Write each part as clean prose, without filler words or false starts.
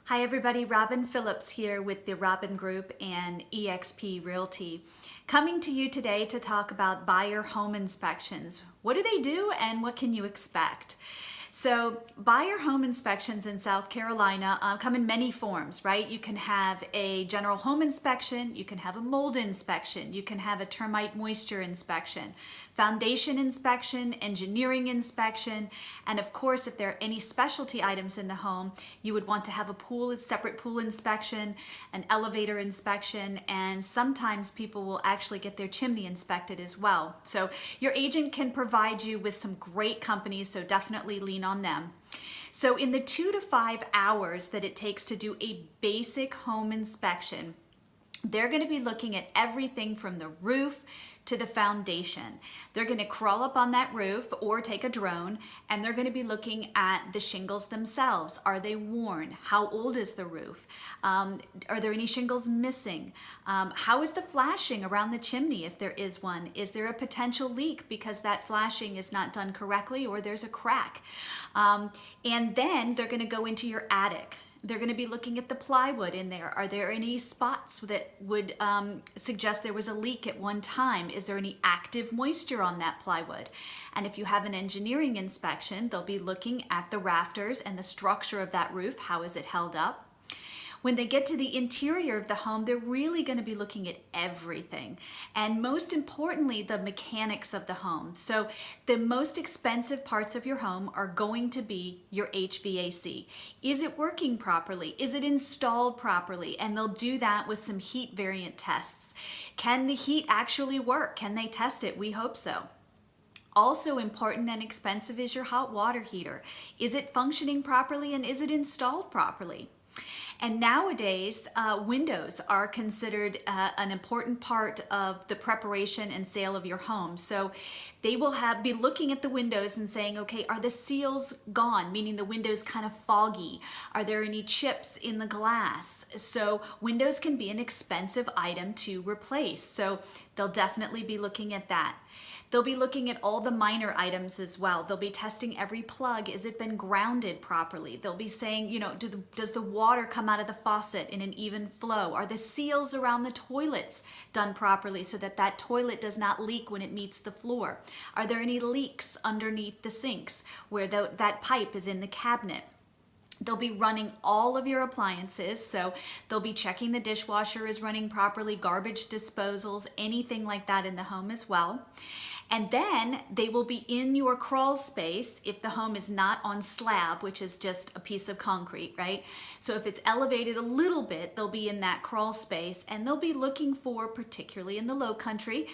Hi everybody, Robin Phillips here with the Robin Group and eXp Realty. Coming to you today to talk about buyer home inspections. What do they do and what can you expect? So buyer home inspections in South Carolina come in many forms, right? You can have a general home inspection, you can have a mold inspection, you can have a termite moisture inspection, foundation inspection, engineering inspection, and of course if there are any specialty items in the home, you would want to have a separate pool inspection, an elevator inspection, and sometimes people will actually get their chimney inspected as well. So your agent can provide you with some great companies, so definitely lean on them. So in the 2 to 5 hours that it takes to do a basic home inspection, they're going to be looking at everything from the roof to the foundation. They're going to crawl up on that roof or take a drone, and they're going to be looking at the shingles themselves. Are they worn? How old is the roof? Are there any shingles missing? How is the flashing around the chimney if there is one? Is there a potential leak because that flashing is not done correctly or there's a crack? And then they're going to go into your attic. They're going to be looking at the plywood in there. Are there any spots that would suggest there was a leak at one time? Is there any active moisture on that plywood? And if you have an engineering inspection, they'll be looking at the rafters and the structure of that roof. How is it held up? When they get to the interior of the home, they're really going to be looking at everything. And most importantly, the mechanics of the home. So the most expensive parts of your home are going to be your HVAC. Is it working properly? Is it installed properly? And they'll do that with some heat variant tests. Can the heat actually work? Can they test it? We hope so. Also important and expensive is your hot water heater. Is it functioning properly and is it installed properly? And nowadays, windows are considered an important part of the preparation and sale of your home. So they will be looking at the windows and saying, okay, are the seals gone? Meaning the window's kind of foggy. Are there any chips in the glass? So windows can be an expensive item to replace. So they'll definitely be looking at that. They'll be looking at all the minor items as well. They'll be testing every plug. Has it been grounded properly? They'll be saying, you know, does the water come out of the faucet in an even flow? Are the seals around the toilets done properly so that that toilet does not leak when it meets the floor? Are there any leaks underneath the sinks where that pipe is in the cabinet? They'll be running all of your appliances, so they'll be checking the dishwasher is running properly, garbage disposals, anything like that in the home as well. And then they will be in your crawl space if the home is not on slab, which is just a piece of concrete, right? So if it's elevated a little bit, they'll be in that crawl space, and they'll be looking for, particularly in the low country,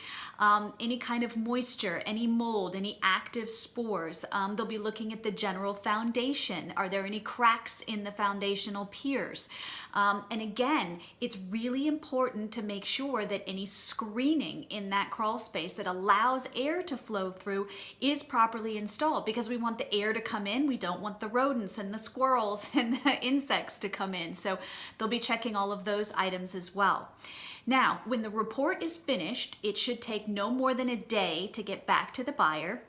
any kind of moisture, any mold, any active spores. They'll be looking at the general foundation. Are there any cracks in the foundational piers? And again, it's really important to make sure that any screening in that crawl space that allows air to flow through is properly installed, because we want the air to come in. We don't want the rodents and the squirrels and the insects to come in. So they'll be checking all of those items as well. Now, when the report is finished, it should take no more than a day to get back to the buyer.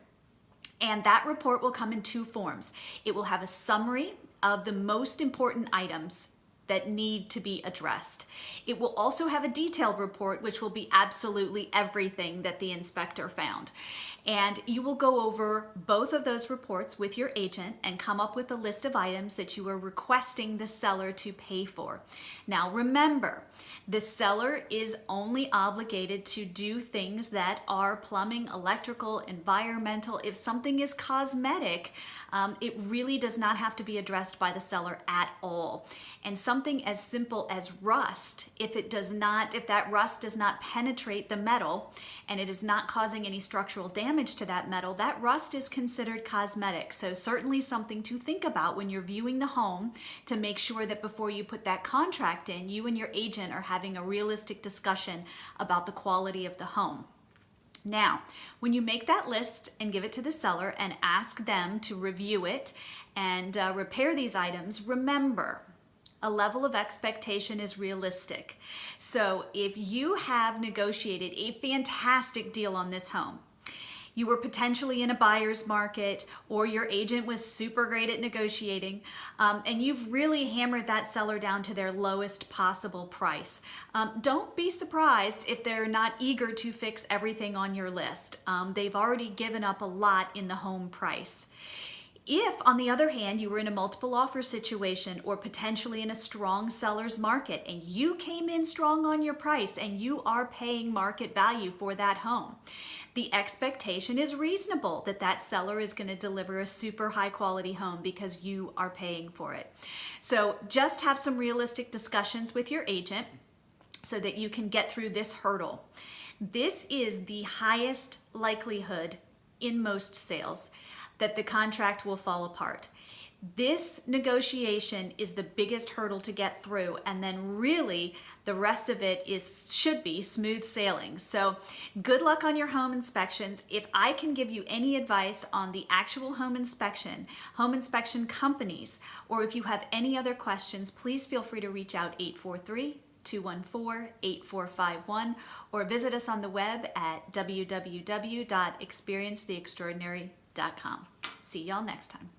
And that report will come in two forms. It will have a summary of the most important items that need to be addressed. It will also have a detailed report, which will be absolutely everything that the inspector found. And you will go over both of those reports with your agent and come up with a list of items that you are requesting the seller to pay for. Now remember, the seller is only obligated to do things that are plumbing, electrical, environmental. If something is cosmetic, it really does not have to be addressed by the seller at all. And something as simple as rust, if that rust does not penetrate the metal and it is not causing any structural damage to that metal, that rust is considered cosmetic. So certainly something to think about when you're viewing the home, to make sure that before you put that contract in, you and your agent are having a realistic discussion about the quality of the home. Now, when you make that list and give it to the seller and ask them to review it and repair these items, remember, a level of expectation is realistic. So if you have negotiated a fantastic deal on this home, you were potentially in a buyer's market, or your agent was super great at negotiating, and you've really hammered that seller down to their lowest possible price. Don't be surprised if they're not eager to fix everything on your list. They've already given up a lot in the home price. If, on the other hand, you were in a multiple offer situation or potentially in a strong seller's market and you came in strong on your price and you are paying market value for that home, the expectation is reasonable that that seller is going to deliver a super high quality home because you are paying for it. So just have some realistic discussions with your agent so that you can get through this hurdle. This is the highest likelihood in most sales that the contract will fall apart. This negotiation is the biggest hurdle to get through, and then really the rest of it should be smooth sailing. So good luck on your home inspections. If I can give you any advice on the actual home inspection companies, or if you have any other questions, please feel free to reach out 843-214-8451 or visit us on the web at www.experiencetheextraordinary.com. See y'all next time.